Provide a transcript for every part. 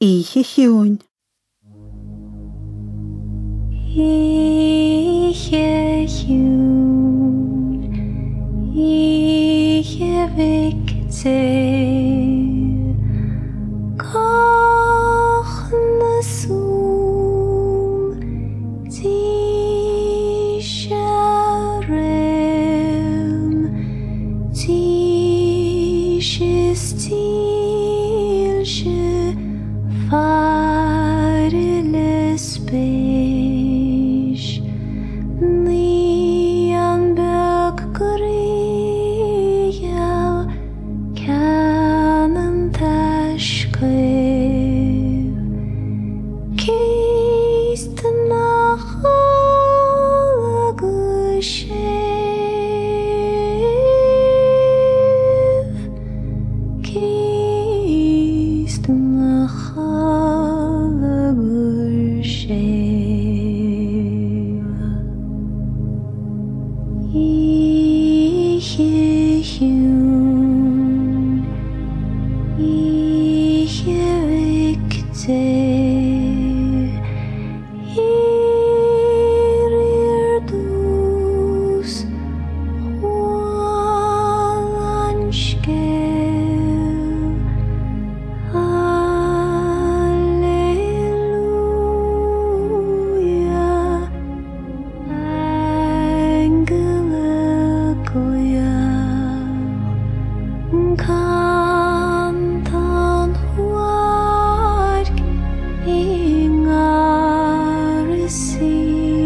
Ihe hiwn. Ihe hiwn, ihe vikte, koch na zoom, di sharem, di stil she fareles besh, ni an bök goriel, canan tashkev, kist nachal gushev, kist nachal gushev. Ihe hiwn, ihe vikte, irir dus, hualanshkel, Alleluia, Cantan huarg ingar sigein,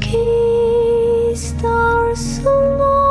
Kistar slå